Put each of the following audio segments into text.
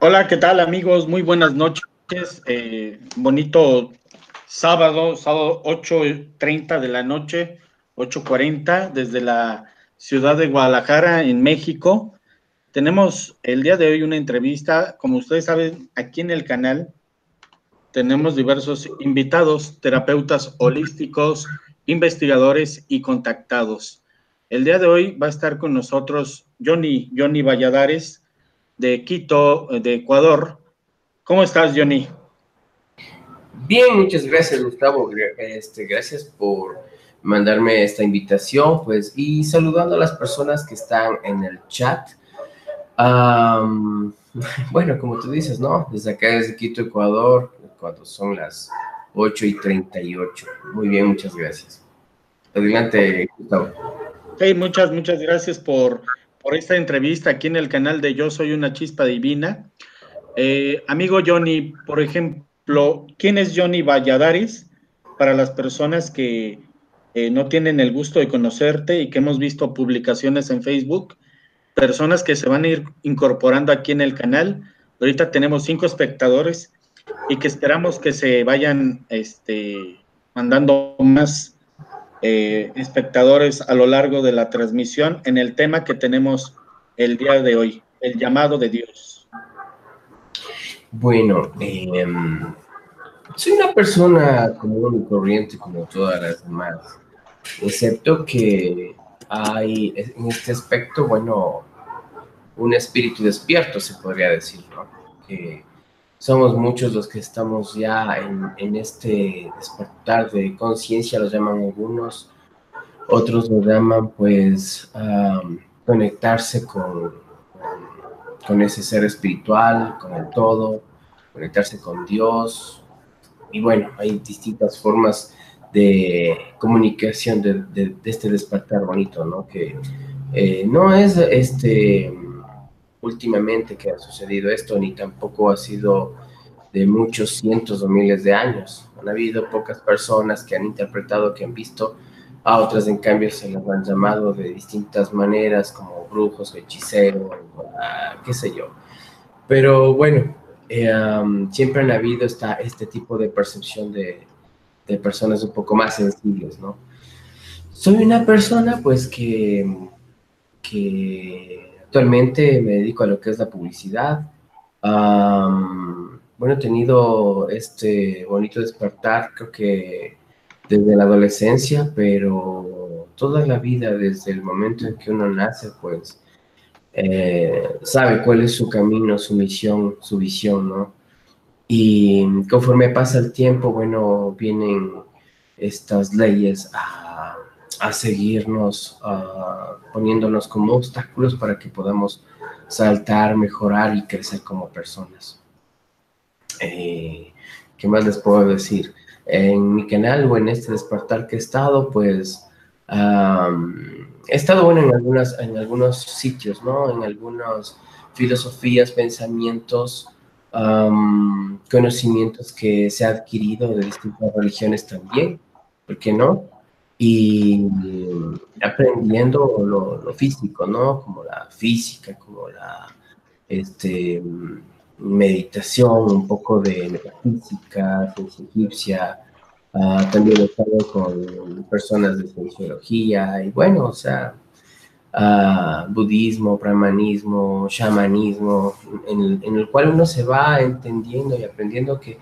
Hola, ¿qué tal amigos? Muy buenas noches. Bonito sábado 8:30 de la noche, 8:40 desde la ciudad de Guadalajara, en México. Tenemos el día de hoy una entrevista. Como ustedes saben, aquí en el canal tenemos diversos invitados, terapeutas holísticos, investigadores y contactados. El día de hoy va a estar con nosotros Johnny Valladares, de Quito, de Ecuador. ¿Cómo estás, Johnny? Bien, muchas gracias, Gustavo. Gracias por mandarme esta invitación, pues, y saludando a las personas que están en el chat. Am, bueno, como tú dices, ¿no? Desde acá, desde Quito, Ecuador, cuando son las 8:38. Muy bien, muchas gracias. Adelante, Gustavo. Hey, muchas gracias por esta entrevista aquí en el canal de Yo Soy una Chispa Divina. Amigo Johnny, por ejemplo, ¿quién es Johnny Valladares? Para las personas que no tienen el gusto de conocerte y que hemos visto publicaciones en Facebook, personas que se van a ir incorporando aquí en el canal. Ahorita tenemos 5 espectadores y que esperamos que se vayan mandando más espectadores a lo largo de la transmisión en el tema que tenemos el día de hoy, el llamado de Dios. Bueno, soy una persona común y corriente como todas las demás, excepto que hay en este aspecto, bueno, un espíritu despierto, se podría decir, ¿no? Que somos muchos los que estamos ya en este despertar de conciencia, lo llaman algunos, otros lo llaman pues conectarse con ese ser espiritual, con el todo, conectarse con Dios. Y bueno, hay distintas formas de comunicación de este despertar bonito, ¿no? Que no es últimamente que ha sucedido esto, ni tampoco ha sido de muchos cientos o miles de años. Han habido pocas personas que han interpretado, que han visto, a otras en cambio se las han llamado de distintas maneras, como brujos, hechiceros, qué sé yo. Pero bueno, siempre han habido este tipo de percepción de personas un poco más sensibles, ¿no? Soy una persona pues que actualmente me dedico a lo que es la publicidad. Bueno, he tenido este bonito despertar, creo que desde la adolescencia, pero toda la vida, desde el momento en que uno nace, pues sabe cuál es su camino, su misión, su visión, ¿no? Y conforme pasa el tiempo, bueno, vienen estas leyes a seguirnos, poniéndonos como obstáculos para que podamos saltar, mejorar y crecer como personas. ¿Qué más les puedo decir? En mi canal o en este despertar que he estado, pues he estado bueno en algunos sitios, ¿no? En algunas filosofías, pensamientos, conocimientos que se ha adquirido de distintas religiones también, ¿por qué no? Y aprendiendo lo físico, ¿no? Como la física, como la este, meditación, un poco de metafísica, ciencia egipcia, también he estado con personas de cienciología y bueno, o sea, budismo, brahmanismo, shamanismo, en el cual uno se va entendiendo y aprendiendo que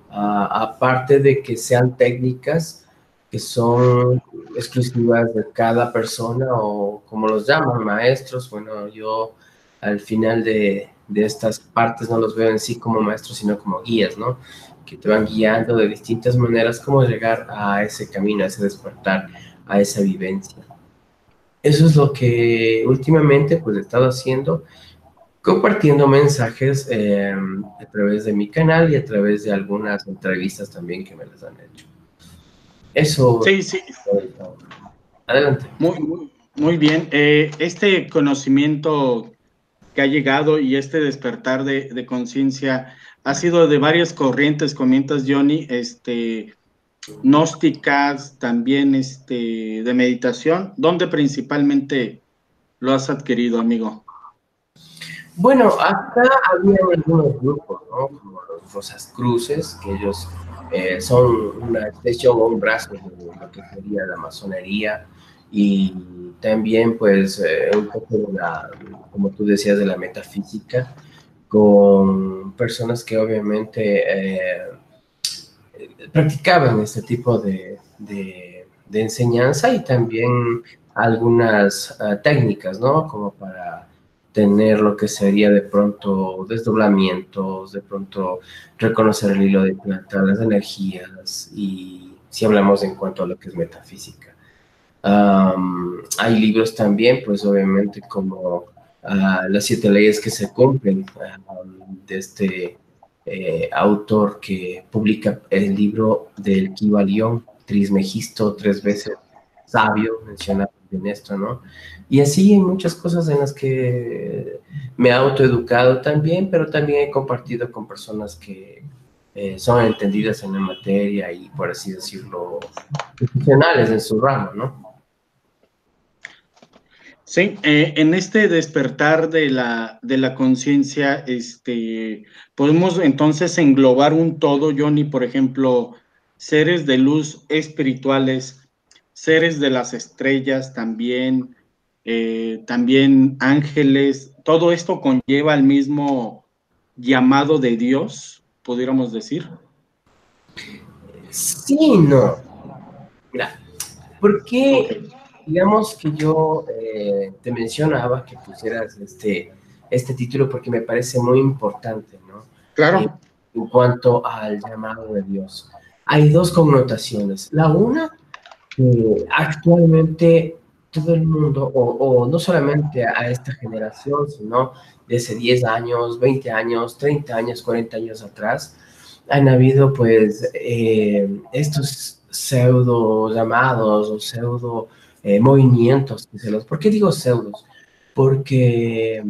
aparte de que sean técnicas que son exclusivas de cada persona o como los llaman maestros, bueno, yo al final de estas partes no los veo en sí como maestros, sino como guías, ¿no? Que te van guiando de distintas maneras cómo llegar a ese camino, a ese despertar, a esa vivencia. Eso es lo que últimamente pues he estado haciendo, compartiendo mensajes a través de mi canal y a través de algunas entrevistas también que me las han hecho. Eso. Sí, sí, Adelante. muy bien. Este conocimiento que ha llegado y este despertar de conciencia ha sido de varias corrientes, comentas Johnny, gnósticas, también de meditación. ¿Dónde principalmente lo has adquirido, amigo? Bueno, acá había algunos grupos, ¿no? Como los Rosas Cruces, que ellos son una extensión o un brazo de lo que sería la masonería, y también, pues, un poco de la, como tú decías, de la metafísica, con personas que obviamente practicaban este tipo de enseñanza, y también algunas técnicas, ¿no? Como para tener lo que sería de pronto desdoblamientos, de pronto reconocer el hilo de plata, las energías, y si hablamos en cuanto a lo que es metafísica. Hay libros también, pues obviamente como Las siete leyes que se cumplen, de este autor que publica el libro del Kybalión, Trismegisto, tres veces sabio, menciona en esto, ¿no? Y así hay muchas cosas en las que me he autoeducado también, pero también he compartido con personas que son entendidas en la materia y, por así decirlo, profesionales en su ramo, ¿no? Sí, en este despertar de la conciencia, podemos entonces englobar un todo, Johnny, por ejemplo, seres de luz espirituales, seres de las estrellas también, también ángeles, todo esto conlleva al mismo llamado de Dios, pudiéramos decir. Sí, no. Mira, ¿por Ok, qué, digamos que yo te mencionaba que pusieras este título? Porque me parece muy importante, ¿no? Eh, claro. en cuanto al llamado de Dios. Hay dos connotaciones. La una, que actualmente todo el mundo, o no solamente a esta generación, sino de hace 10 años, 20 años, 30 años, 40 años atrás, han habido pues estos pseudo llamados o pseudo movimientos. ¿Por qué digo pseudos? Porque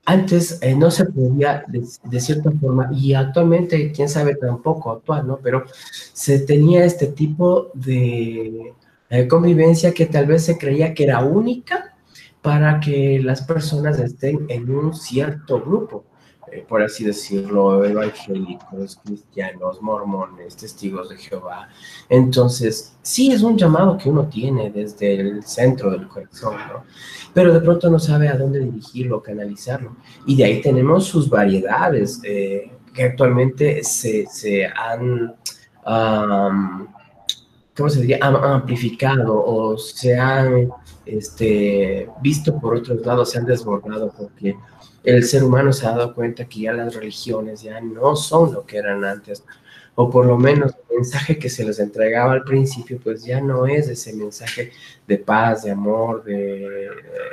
antes no se podía de cierta forma, y actualmente quién sabe tampoco actual, ¿no? Pero se tenía este tipo de convivencia que tal vez se creía que era única para que las personas estén en un cierto grupo, por así decirlo, evangélicos, cristianos, mormones, testigos de Jehová. Entonces, sí es un llamado que uno tiene desde el centro del corazón, ¿no? Pero de pronto no sabe a dónde dirigirlo, canalizarlo. Y de ahí tenemos sus variedades, que actualmente se han, um, ¿cómo se diría? Amplificado, o se han visto por otros lados, se han desbordado, porque el ser humano se ha dado cuenta que ya las religiones ya no son lo que eran antes, o por lo menos el mensaje que se les entregaba al principio, pues ya no es ese mensaje de paz, de amor, de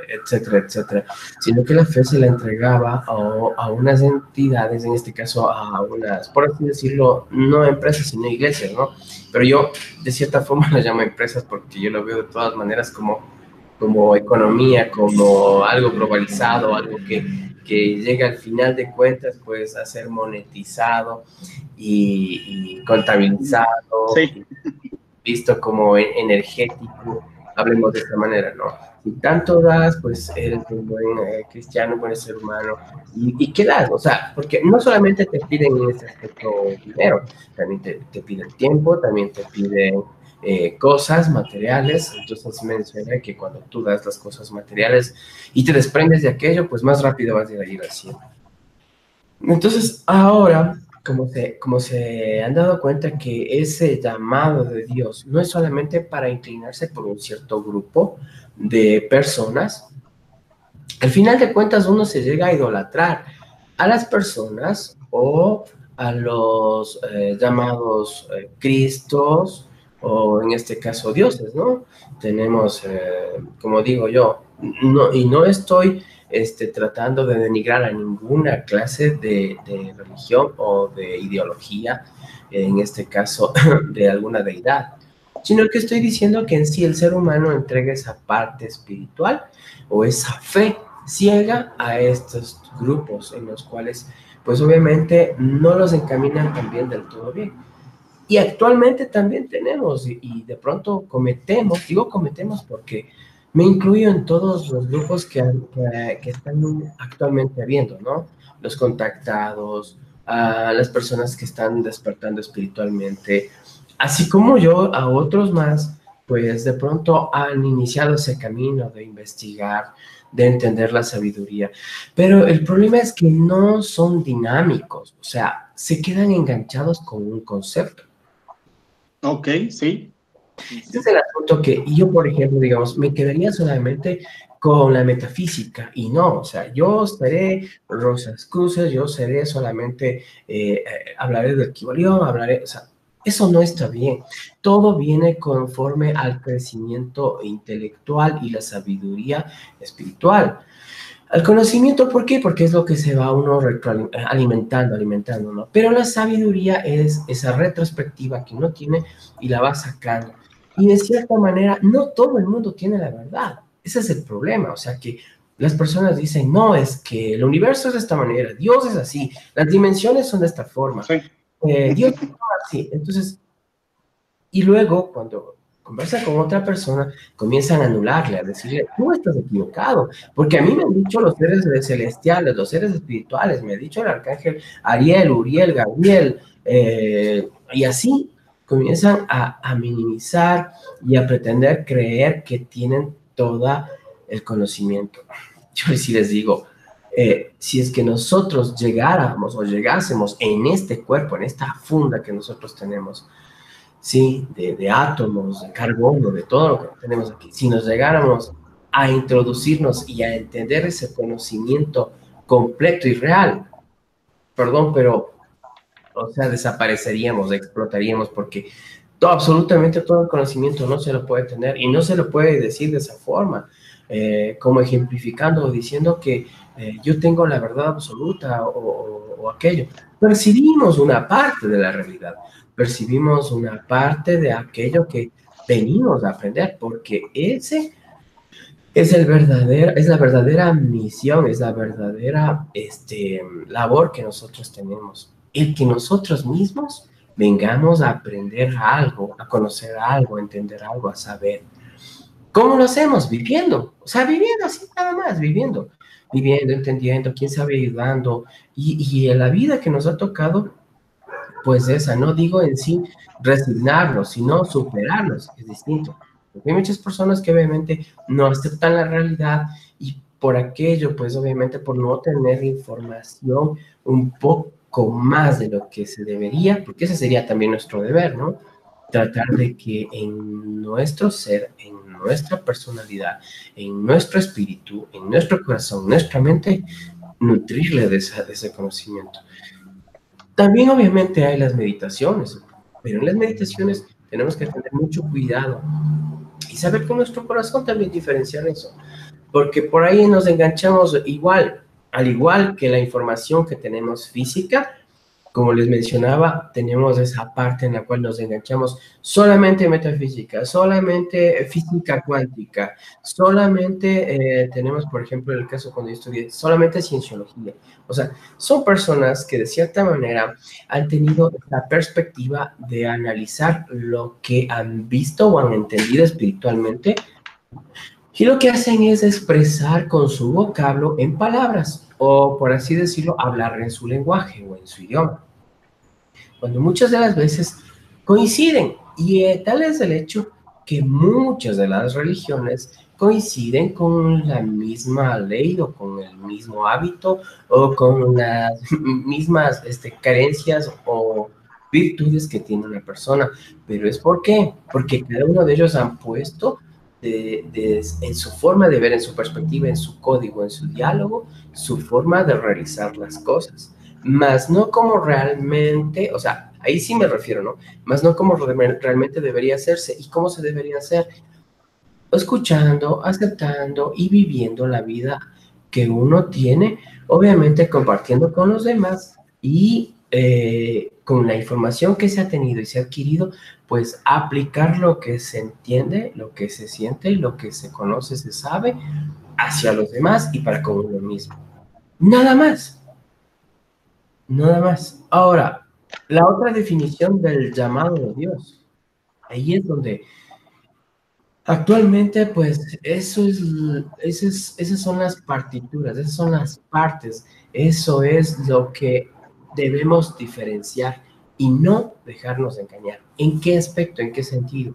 etcétera, etcétera, sino que la fe se la entregaba a unas entidades, en este caso a unas, por así decirlo, no empresas, sino iglesias, ¿no? Pero yo de cierta forma las llamo empresas porque yo lo veo de todas maneras como economía, como algo globalizado, algo que llega al final de cuentas pues a ser monetizado y contabilizado, Sí, visto como energético, hablemos de esta manera, ¿no? Si tanto das, pues eres un buen cristiano, un buen ser humano, y ¿qué das? O sea, porque no solamente te piden en ese aspecto dinero, también te piden tiempo, también te piden cosas materiales. Entonces mencioné que cuando tú das las cosas materiales y te desprendes de aquello, pues más rápido vas a ir al cielo. Entonces, ahora, como se han dado cuenta que ese llamado de Dios no es solamente para inclinarse por un cierto grupo de personas, al final de cuentas uno se llega a idolatrar a las personas o a los llamados Cristos, o en este caso dioses, ¿no? Tenemos, como digo yo, no, y no estoy tratando de denigrar a ninguna clase de religión o de ideología, en este caso de alguna deidad, sino que estoy diciendo que en sí el ser humano entrega esa parte espiritual o esa fe ciega a estos grupos en los cuales pues obviamente no los encaminan también del todo bien. Y actualmente también tenemos, y de pronto cometemos, digo cometemos porque Me incluyo en todos los grupos que están actualmente habiendo, ¿no? Los contactados, las personas que están despertando espiritualmente, así como yo, a otros más, pues de pronto han iniciado ese camino de investigar, de entender la sabiduría. Pero el problema es que no son dinámicos, o sea, se quedan enganchados con un concepto. Ok, sí. Ese es el asunto que yo, por ejemplo, digamos, me quedaría solamente con la metafísica y no, o sea, yo seré Rosas Cruces, yo seré solamente, hablaré del Kybalión, hablaré, o sea, eso no está bien. Todo viene conforme al crecimiento intelectual y la sabiduría espiritual. Al conocimiento, ¿por qué? Porque es lo que se va uno alimentando, ¿no? Pero la sabiduría es esa retrospectiva que uno tiene y la va sacando. Y de cierta manera, no todo el mundo tiene la verdad. Ese es el problema. O sea, que las personas dicen, no, es que el universo es de esta manera, Dios es así, las dimensiones son de esta forma, Sí. Dios es así. Entonces, y luego, cuando conversa con otra persona, comienzan a anularle, a decirle, tú estás equivocado, porque a mí me han dicho los seres celestiales, los seres espirituales, me ha dicho el arcángel Ariel, Uriel, Gabriel, y así comienzan a minimizar y a pretender creer que tienen todo el conocimiento. Yo sí les digo, si es que nosotros llegáramos o llegásemos en este cuerpo, en esta funda que nosotros tenemos, sí, de átomos, de carbono, de todo lo que tenemos aquí, si nos llegáramos a introducirnos y a entender ese conocimiento completo y real, perdón, pero, o sea, desapareceríamos, explotaríamos, porque absolutamente todo el conocimiento no se lo puede tener y no se lo puede decir de esa forma, como ejemplificando o diciendo que yo tengo la verdad absoluta o aquello. Percibimos una parte de la realidad, percibimos una parte de aquello que venimos a aprender, porque ese es la verdadera misión, es la verdadera labor que nosotros tenemos. El que nosotros mismos vengamos a aprender algo, a conocer algo, a entender algo, a saber. ¿Cómo lo hacemos? Viviendo. O sea, viviendo así nada más, viviendo. Viviendo, entendiendo, quién sabe ayudando. Y en la vida que nos ha tocado, pues esa, no digo en sí resignarnos, sino superarnos, es distinto. Porque hay muchas personas que obviamente no aceptan la realidad y por aquello, pues obviamente por no tener información un poco más de lo que se debería, porque ese sería también nuestro deber, ¿no? Tratar de que en nuestro ser, en nuestra personalidad, en nuestro espíritu, en nuestro corazón, nuestra mente, nutrirle de ese conocimiento. También obviamente hay las meditaciones, pero en las meditaciones tenemos que tener mucho cuidado y saber con nuestro corazón también diferenciar eso, porque por ahí nos enganchamos igual, al igual que la información que tenemos física, como les mencionaba, tenemos esa parte en la cual nos enganchamos solamente metafísica, solamente física cuántica, solamente tenemos, por ejemplo, en el caso cuando yo estudié, solamente cienciología. O sea, son personas que de cierta manera han tenido la perspectiva de analizar lo que han visto o han entendido espiritualmente y lo que hacen es expresar con su vocablo en palabras o, por así decirlo, hablar en su lenguaje o en su idioma cuando muchas de las veces coinciden. Y tal es el hecho que muchas de las religiones coinciden con la misma ley o con el mismo hábito o con las mismas carencias o virtudes que tiene una persona. Pero es ¿por qué? Porque cada uno de ellos han puesto en su forma de ver, en su perspectiva, en su código, en su diálogo, su forma de realizar las cosas más no como realmente, o sea, ahí sí me refiero, ¿no? Más no como realmente debería hacerse. ¿Y cómo se debería hacer? Escuchando, aceptando y viviendo la vida que uno tiene, obviamente compartiendo con los demás y con la información que se ha tenido y se ha adquirido, pues aplicar lo que se entiende, lo que se siente, lo que se conoce, se sabe hacia los demás y para con uno mismo. Nada más. Nada más. Ahora, la otra definición del llamado de Dios, ahí es donde Actualmente, pues, esas son las partituras, esas son las partes, eso es lo que debemos diferenciar y no dejarnos engañar. ¿En qué aspecto? ¿En qué sentido?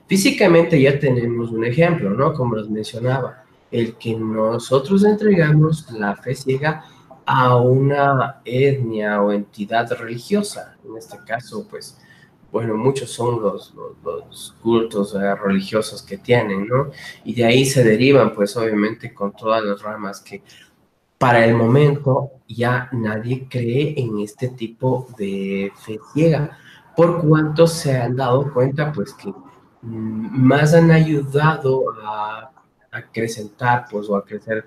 Físicamente ya tenemos un ejemplo, ¿no? Como les mencionaba, el que nosotros entregamos la fe ciega a una etnia o entidad religiosa. En este caso, pues, bueno, muchos son los cultos religiosos que tienen, ¿no? Y de ahí se derivan, pues, obviamente, con todas las ramas que para el momento ya nadie cree en este tipo de fe ciega, por cuanto se han dado cuenta, pues, que más han ayudado a acrecentar, pues, o a crecer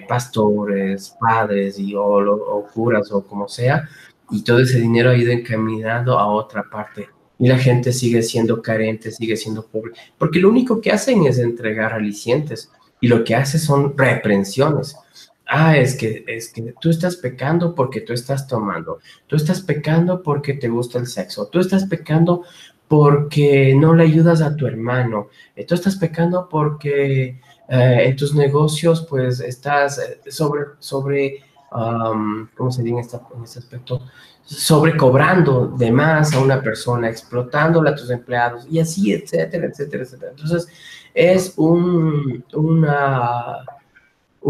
pastores, padres o curas o como sea, y todo ese dinero ha ido encaminado a otra parte. Y la gente sigue siendo carente, sigue siendo pobre, porque lo único que hacen es entregar alicientes y lo que hace son reprensiones. Ah, es que tú estás pecando porque tú estás tomando, tú estás pecando porque te gusta el sexo, tú estás pecando porque no le ayudas a tu hermano, tú estás pecando porque en tus negocios pues estás ¿cómo se dice en este aspecto? Sobrecobrando de más a una persona, explotándola a tus empleados y así, etcétera, etcétera, etcétera. Entonces, es una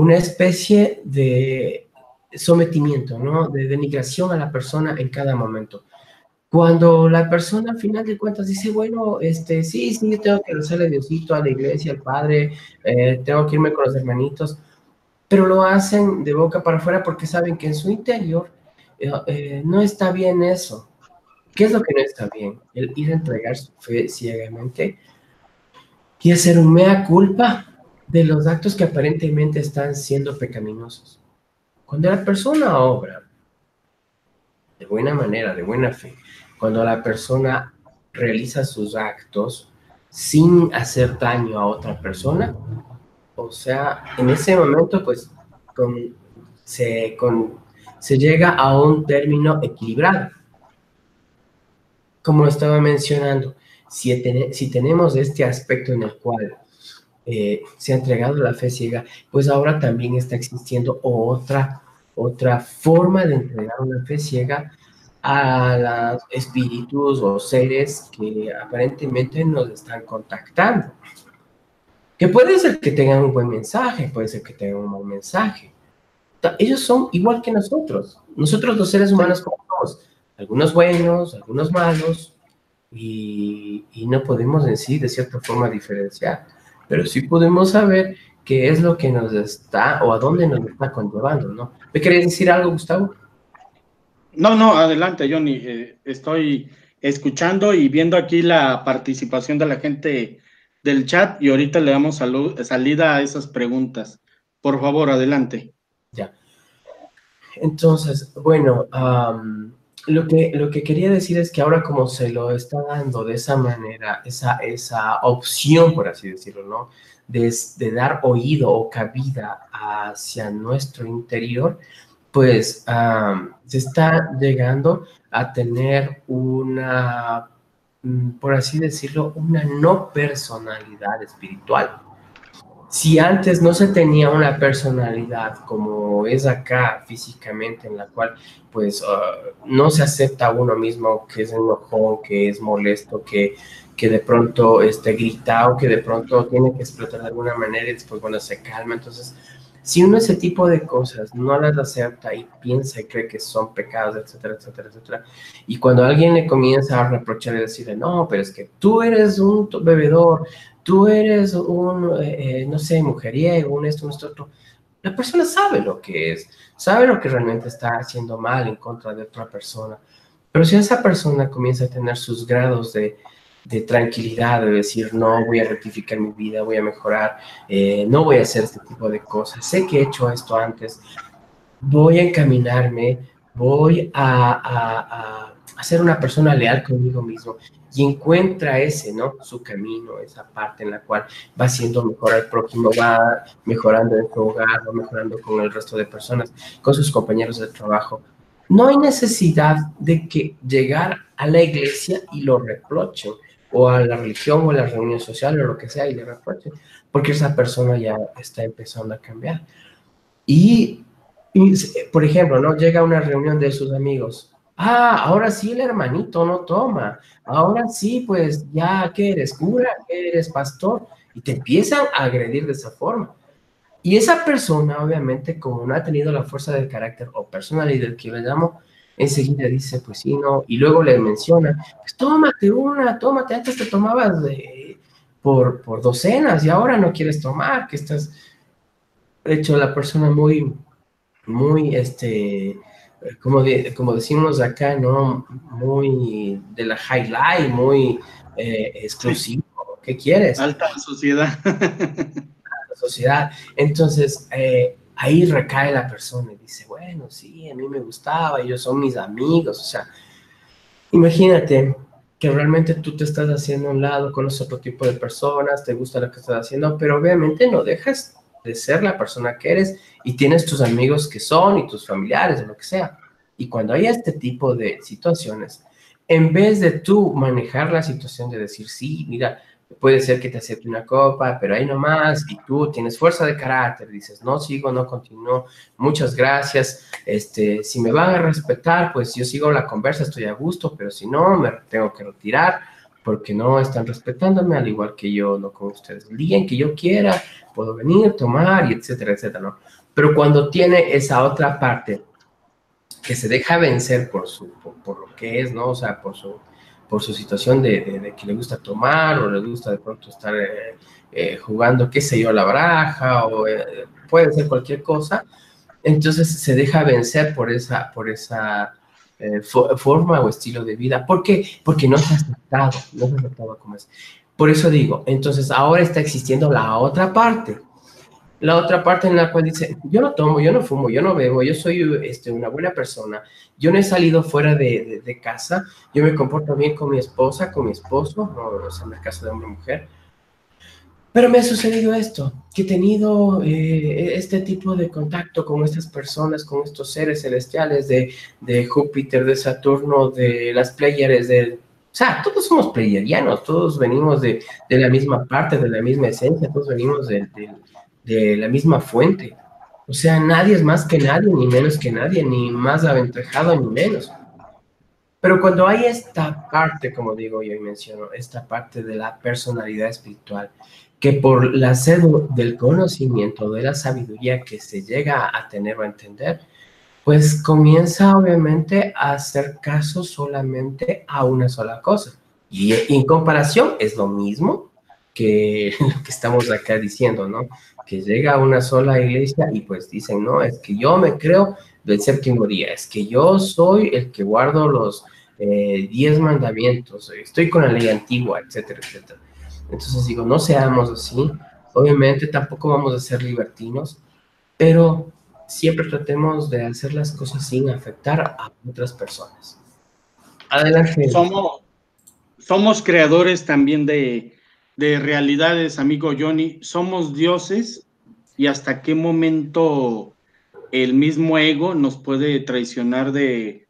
especie de sometimiento, ¿no? De denigración a la persona en cada momento. Cuando la persona al final de cuentas dice, bueno, sí, sí, yo tengo que rezarle a Diosito, a la iglesia, al Padre, tengo que irme con los hermanitos, pero lo hacen de boca para afuera porque saben que en su interior no está bien eso. ¿Qué es lo que no está bien? El ir a entregar su fe ciegamente y hacer un mea culpa de los actos que aparentemente están siendo pecaminosos. Cuando la persona obra de buena manera, de buena fe, cuando la persona realiza sus actos sin hacer daño a otra persona, o sea, en ese momento, pues, con, se, con, se llega a un término equilibrado. Como estaba mencionando, si tenemos este aspecto en el cual se ha entregado la fe ciega, pues ahora también está existiendo otra forma de entregar una fe ciega a los espíritus o seres que aparentemente nos están contactando. Que puede ser que tengan un buen mensaje, puede ser que tengan un mal mensaje. Ellos son igual que nosotros. Nosotros los seres humanos como somos, algunos buenos, algunos malos, y no podemos en sí de cierta forma diferenciar, pero sí podemos saber qué es lo que nos está o a dónde nos está conllevando, ¿no? ¿Me querés decir algo, Gustavo? No, no, adelante, Johnny. Estoy escuchando y viendo aquí la participación de la gente del chat y ahorita le damos salida a esas preguntas. Por favor, adelante. Ya. Entonces, bueno, lo que quería decir es que ahora como se lo está dando de esa manera, esa opción, por así decirlo, ¿no? De dar oído o cabida hacia nuestro interior, pues se está llegando a tener por así decirlo, una no personalidad espiritual. Si antes no se tenía una personalidad como es acá físicamente, en la cual pues no se acepta a uno mismo, que es enojón, que es molesto, que de pronto grita o que de pronto tiene que explotar de alguna manera y después bueno se calma. Entonces, si uno ese tipo de cosas no las acepta y piensa y cree que son pecados, etcétera, etcétera, etcétera, y cuando alguien le comienza a reprochar y decirle, no, pero es que tú eres un bebedor, tú eres no sé, mujeriego, un esto, otro. La persona sabe lo que es, sabe lo que realmente está haciendo mal en contra de otra persona. Pero si esa persona comienza a tener sus grados de tranquilidad, de decir, no, voy a rectificar mi vida, voy a mejorar, no voy a hacer este tipo de cosas, sé que he hecho esto antes, voy a encaminarme, voy a ser una persona leal conmigo mismo y encuentra ese, ¿no? Su camino, esa parte en la cual va haciendo mejor al prójimo, va mejorando en su hogar, va mejorando con el resto de personas, con sus compañeros de trabajo. No hay necesidad de que llegar a la iglesia y lo reprochen, o a la religión o a la reunión social o lo que sea y le reprochen, porque esa persona ya está empezando a cambiar. Y, por ejemplo, ¿no? Llega a una reunión de sus amigos. Ah, ahora sí el hermanito no toma. Ahora sí, pues ya que eres cura, que eres pastor, y te empiezan a agredir de esa forma. Y esa persona, obviamente, como no ha tenido la fuerza del carácter o personalidad que yo le llamo, enseguida dice, pues sí, no, y luego le menciona, pues tómate una, tómate, antes te tomabas por docenas y ahora no quieres tomar, que estás hecho la persona muy, muy, como decimos acá, ¿no? Muy de la highlight, muy Sí, exclusivo. ¿Qué quieres? alta sociedad. La sociedad. Entonces, ahí recae la persona y dice, bueno, sí, a mí me gustaba, ellos son mis amigos. O sea, imagínate que realmente tú te estás haciendo a un lado, conoces otro tipo de personas, te gusta lo que estás haciendo, pero obviamente no dejas de ser la persona que eres y tienes tus amigos que son y tus familiares o lo que sea. Y cuando hay este tipo de situaciones, en vez de tú manejar la situación de decir, sí, mira, puede ser que te acepte una copa, pero ahí nomás, y tú tienes fuerza de carácter, dices, no sigo, no continúo, muchas gracias, si me van a respetar, pues yo sigo la conversa, estoy a gusto, pero si no, me tengo que retirar porque no están respetándome, al igual que yo, no con ustedes. El día en que yo quiera, puedo venir, tomar, y etcétera, etcétera, ¿no? Pero cuando tiene esa otra parte que se deja vencer por lo que es, ¿no? O sea, por su situación de que le gusta tomar o le gusta de pronto estar jugando, qué sé yo, a la baraja o puede ser cualquier cosa, entonces se deja vencer por esa forma o estilo de vida. ¿Por qué? Porque no se ha aceptado, no se ha aceptado como es. Por eso digo, entonces ahora está existiendo la otra parte en la cual dice, yo no tomo, yo no fumo, yo no bebo, yo soy una buena persona, yo no he salido fuera de casa, yo me comporto bien con mi esposa, con mi esposo, no es en el caso de hombre o mujer, pero me ha sucedido esto, que he tenido este tipo de contacto con estas personas, con estos seres celestiales de Júpiter, de Saturno, de las Pléyades, o sea, todos somos pleyadianos, todos venimos de la misma parte, de la misma esencia, todos venimos de la misma fuente. O sea, nadie es más que nadie, ni menos que nadie, ni más aventajado, ni menos. Pero cuando hay esta parte, como digo yo y menciono, esta parte de la personalidad espiritual, que por la sed del conocimiento, de la sabiduría que se llega a tener o a entender, pues comienza obviamente a hacer caso solamente a una sola cosa. Y en comparación es lo mismo que lo que estamos acá diciendo, ¿no? Que llega a una sola iglesia y pues dicen, no, es que yo me creo del séptimo día, es que yo soy el que guardo los 10 mandamientos, estoy con la ley antigua, etcétera, etcétera. Entonces digo, no seamos así, obviamente tampoco vamos a ser libertinos, pero siempre tratemos de hacer las cosas sin afectar a otras personas. Adelante. Somos, somos creadores también de realidades, amigo Johnny. Somos dioses y hasta qué momento el mismo ego nos puede traicionar de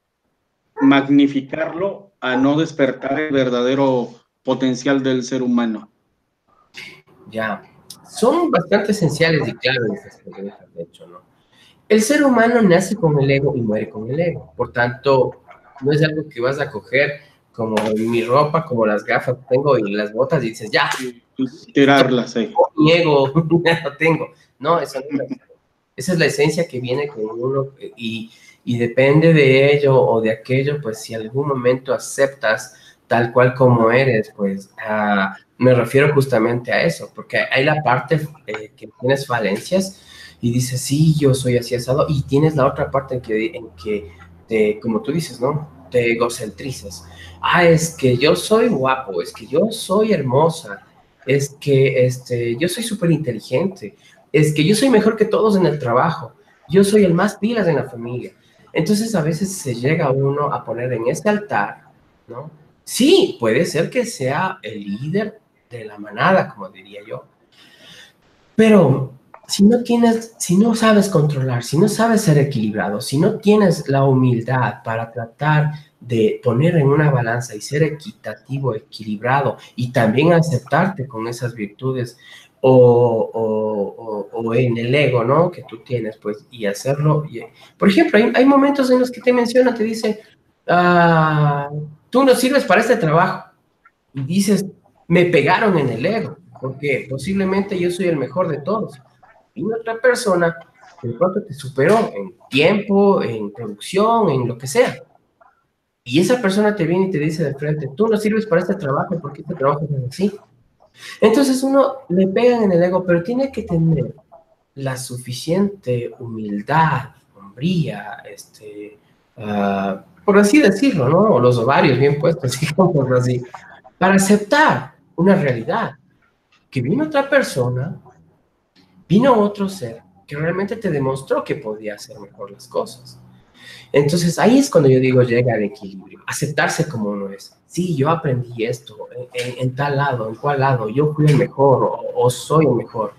magnificarlo a no despertar el verdadero potencial del ser humano. Ya, son bastante esenciales y claves estas preguntas, de hecho, ¿no? El ser humano nace con el ego y muere con el ego. Por tanto, no es algo que vas a coger como mi ropa, como las gafas que tengo y las botas y dices, ya, Tirarlas ahí. mi ego, ya lo tengo. No, eso no es así. Esa es la esencia que viene con uno y depende de ello o de aquello, pues si en algún momento aceptas tal cual como eres, pues me refiero justamente a eso, porque hay la parte que tienes falencias y dices, sí, yo soy así asado, y tienes la otra parte en que como tú dices, ¿no? Te egocentrices. Ah, es que yo soy guapo, es que yo soy hermosa, es que yo soy súper inteligente, es que yo soy mejor que todos en el trabajo, yo soy el más pilas en la familia. Entonces a veces se llega uno a poner en este altar, ¿no? Sí, puede ser que sea el líder de la manada, como diría yo, pero si no sabes controlar, si no sabes ser equilibrado, si no tienes la humildad para tratar de poner en una balanza y ser equitativo, equilibrado y también aceptarte con esas virtudes o en el ego, ¿no? Que tú tienes, pues, y hacerlo. Por ejemplo, hay momentos en los que te menciona, te dice, ah, tú no sirves para este trabajo. Y dices, me pegaron en el ego, porque posiblemente yo soy el mejor de todos. Y otra persona que de pronto te superó en tiempo, en producción, en lo que sea. Y esa persona te viene y te dice de frente, tú no sirves para este trabajo porque este trabajo es así. Entonces uno le pegan en el ego, pero tiene que tener la suficiente humildad, hombría, por así decirlo, ¿no? O los ovarios bien puestos, digamos así, para aceptar una realidad, que vino otra persona, vino otro ser que realmente te demostró que podía hacer mejor las cosas. Entonces ahí es cuando yo digo llega el equilibrio, aceptarse como uno es. Sí, yo aprendí esto en tal lado, en cual lado, yo fui el mejor o soy el mejor.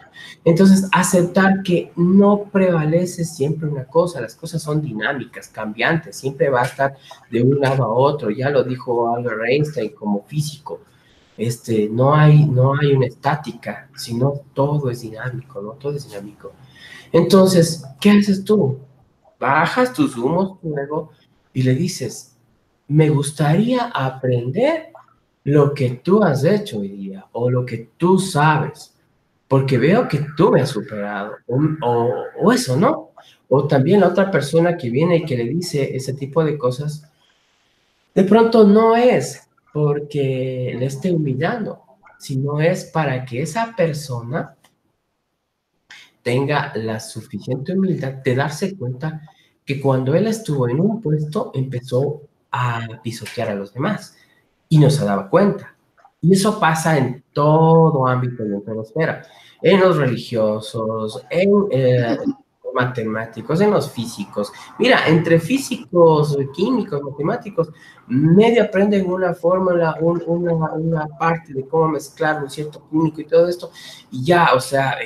Entonces aceptar que no prevalece siempre una cosa, las cosas son dinámicas, cambiantes, siempre va a estar de un lado a otro, ya lo dijo Albert Einstein como físico. No hay una estática, sino todo es dinámico, ¿no? Todo es dinámico. Entonces, ¿qué haces tú? Bajas tus humos luego y le dices, me gustaría aprender lo que tú has hecho hoy día o lo que tú sabes, porque veo que tú me has superado, o eso, ¿no? O también la otra persona que viene y que le dice ese tipo de cosas, de pronto no es porque le esté humillando, sino es para que esa persona tenga la suficiente humildad de darse cuenta que cuando él estuvo en un puesto empezó a pisotear a los demás y no se daba cuenta. Y eso pasa en todo ámbito y en toda esfera, en los religiosos, en matemáticos, en los físicos. Mira, entre físicos, químicos, matemáticos, medio aprenden una fórmula, una parte de cómo mezclar un cierto químico y todo esto, y ya, o sea,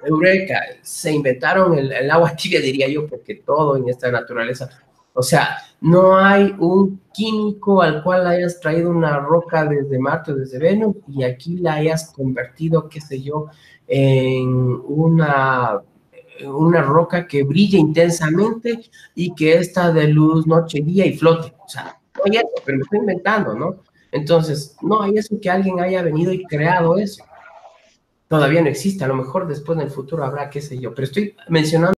eureka, se inventaron el agua tibia, diría yo, porque todo en esta naturaleza, o sea, no hay un químico al cual hayas traído una roca desde Marte o desde Venus y aquí la hayas convertido, qué sé yo, en una roca que brilla intensamente y que está de luz noche y día y flote. O sea, no hay eso, pero me estoy inventando, ¿no? Entonces, no hay eso que alguien haya venido y creado eso. Todavía no existe, a lo mejor después en el futuro habrá, qué sé yo, pero estoy mencionando